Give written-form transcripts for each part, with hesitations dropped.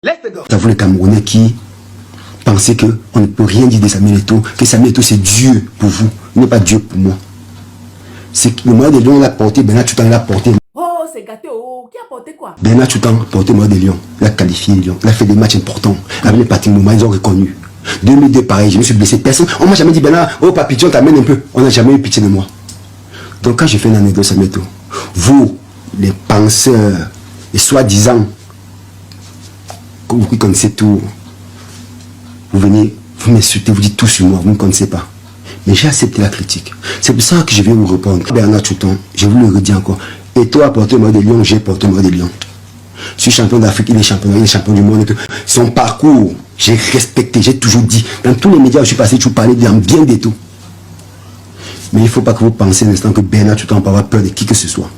Ça vous les Camerounais qui pensaient qu'on ne peut rien dire de Samuel Eto'o, que Samuel Eto'o c'est Dieu pour vous, il n'est pas Dieu pour moi. C'est le moyen de Lion l'a porté, Bernard Tutan l'a porté. Oh, c'est gâté, oh, qui a porté quoi? Bernard Tutan a porté le moyen de Lion, il a qualifié Lyon, il a fait des matchs importants, avec les parties moments, ils ont reconnu. 2002 pareil, je me suis blessé, personne, on m'a jamais dit Bernard, oh papi, tu t'amènes un peu, on n'a jamais eu pitié de moi. Donc quand je fais une anecdote Samuel Eto'o, vous, les penseurs, les soi-disant, vous qui connaissez tout, vous venez, vous m'insultez, vous dites tout sur moi, vous ne connaissez pas. Mais j'ai accepté la critique. C'est pour ça que je viens vous répondre. Bernard Tutan, je vous le redis encore. Et toi, porté le maillot de Lyon, j'ai porté le maillot de Lyon. Je suis champion d'Afrique, il est champion du monde. Son parcours, j'ai respecté, j'ai toujours dit. Dans tous les médias où je suis passé, je parlais bien des tout. Mais il ne faut pas que vous pensiez un instant que Bernard Tutan peut avoir peur de qui que ce soit.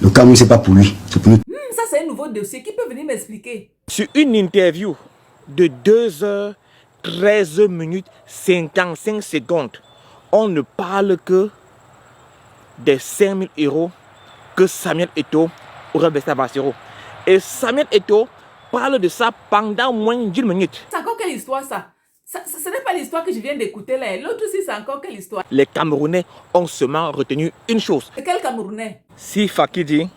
Le Cameroun, ce n'est pas pour lui, c'est pour nous. Ça, c'est un nouveau dossier. Qui peut venir m'expliquer? Sur une interview de 2 heures, 13 minutes, 55 secondes, on ne parle que des 5 000 € que Samuel Eto'o aurait versé à Bassero. Et Samuel Eto'o parle de ça pendant moins d'1 minute. C'est encore quelle histoire ça? Ce n'est pas l'histoire que je viens d'écouter là. L'autre aussi, c'est encore quelle histoire? Les Camerounais ont seulement retenu une chose. Et quel Camerounais? Sifa qui dit,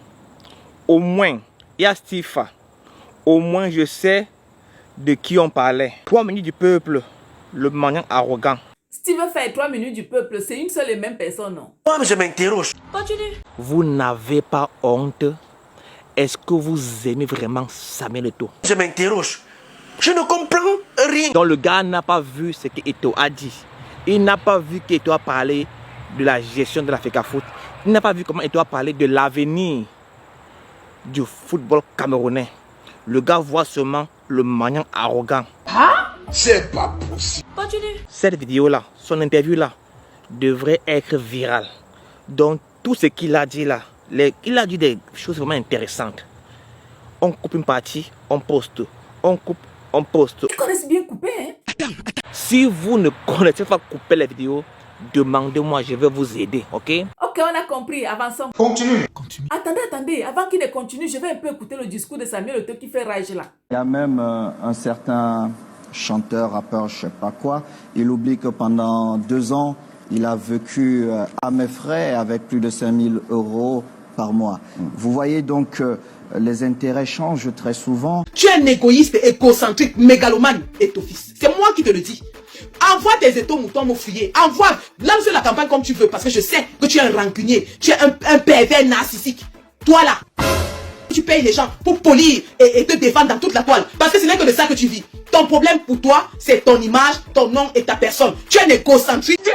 au moins, il y a Sifa, au moins je sais de qui on parlait. 3 minutes du peuple, le maniant arrogant. Steve fait 3 minutes du peuple, c'est une seule et même personne, non? Moi, je m'interroge. Continue. Vous n'avez pas honte? Est-ce que vous aimez vraiment Samuel Eto'o? Je m'interroge. Je ne comprends rien. Donc le gars n'a pas vu ce qu'Eto'o a dit. Il n'a pas vu qu'Eto'o a parlé de la gestion de l'Africa Foot. Il n'a pas vu comment Eto'o a parlé de l'avenir du football camerounais. Le gars voit seulement le maniant arrogant. C'est pas possible. Continue. Cette vidéo-là, son interview-là, devrait être virale. Donc tout ce qu'il a dit là, il a dit des choses vraiment intéressantes. On coupe une partie, on poste. On coupe, on poste. Ils connaissent bien couper, hein? Si vous ne connaissez pas couper les vidéos, demandez-moi, je vais vous aider, ok? Ok, on a compris, avançons. Continue. Attendez, avant qu'il ne continue, je vais un peu écouter le discours de Samuel Eto'o qui fait rage là. Il y a même un certain chanteur, rappeur, je sais pas quoi. Il oublie que pendant 2 ans, il a vécu à mes frais avec plus de 5 000 € par mois. Vous voyez donc les intérêts changent très souvent. Tu es un égoïste, égocentrique, mégalomane et ton fils. C'est moi qui te le dis. Envoie tes étaux moutons me fouiller. Envoie, lance la campagne comme tu veux parce que je sais que tu es un rancunier. Tu es un pervers narcissique. Toi là, tu payes les gens pour polir et te défendre dans toute la toile. Parce que ce n'est que de ça que tu vis. Ton problème pour toi, c'est ton image, ton nom et ta personne. Tu es un égocentrique. Ça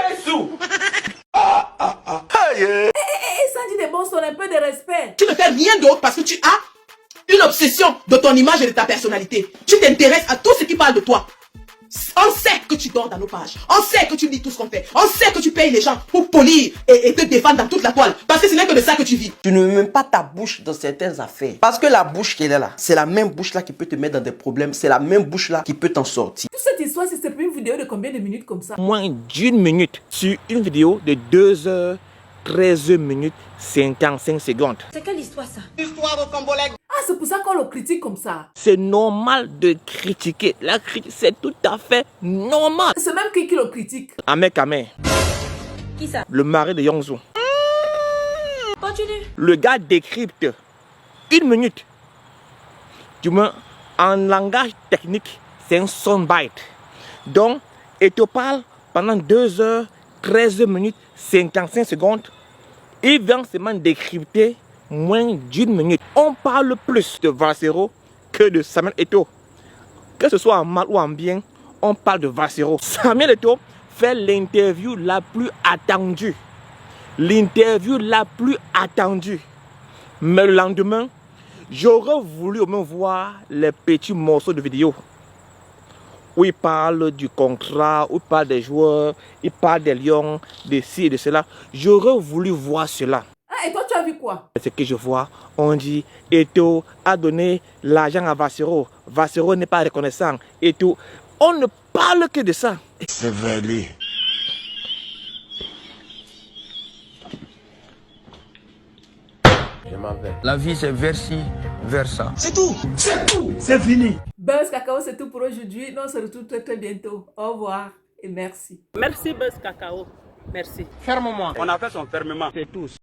dit des bons sons, un peu de respect. Tu ne fais rien d'autre parce que tu as une obsession de ton image et de ta personnalité. Tu t'intéresses à tout ce qui parle de toi. On sait que tu dors dans nos pages. On sait que tu lis tout ce qu'on fait. On sait que tu payes les gens pour polir et te défendre dans toute la toile. Parce que ce n'est que de ça que tu vis. Tu ne mets même pas ta bouche dans certaines affaires. Parce que la bouche qui est là, c'est la même bouche là qui peut te mettre dans des problèmes. C'est la même bouche là qui peut t'en sortir. Toute cette histoire, c'est pour une vidéo de combien de minutes comme ça? Moins d'1 minute sur une vidéo de 2 heures, 13 minutes, 55 secondes. C'est quelle histoire ça? Ah, c'est pour ça qu'on le critique comme ça. C'est normal de critiquer. La critique, c'est tout à fait normal. C'est même qui le critique. Ahmed Kamé, Qui ça? le mari de Yongzou. Continue. Le gars décrypte 1 minute. Du moins, en langage technique, c'est un soundbite. Donc, il te parle pendant 2 heures, 13 minutes, 55 secondes. Il vient seulement décrypter moins d'1 minute. On parle plus de Bassero que de Samuel Eto'o. Que ce soit en mal ou en bien, on parle de Bassero. Samuel Eto'o fait l'interview la plus attendue. L'interview la plus attendue. Mais le lendemain, j'aurais voulu au moins voir les petits morceaux de vidéo où il parle du contrat, où il parle des joueurs, il parle des lions, de ci et de cela. J'aurais voulu voir cela. Ah, et toi, tu as vu quoi? Ce que je vois, on dit Eto'o a donné l'argent à Bassero. Bassero n'est pas reconnaissant. Eto'o, on ne parle que de ça. C'est valé. La vie c'est versi, versa. C'est tout. C'est tout. C'est fini. Buzz Cacao, c'est tout pour aujourd'hui. Nous on se retrouve très très bientôt. Au revoir et merci. Merci Buzz Cacao. Merci. Ferme-moi. On a fait son fermement. C'est tous.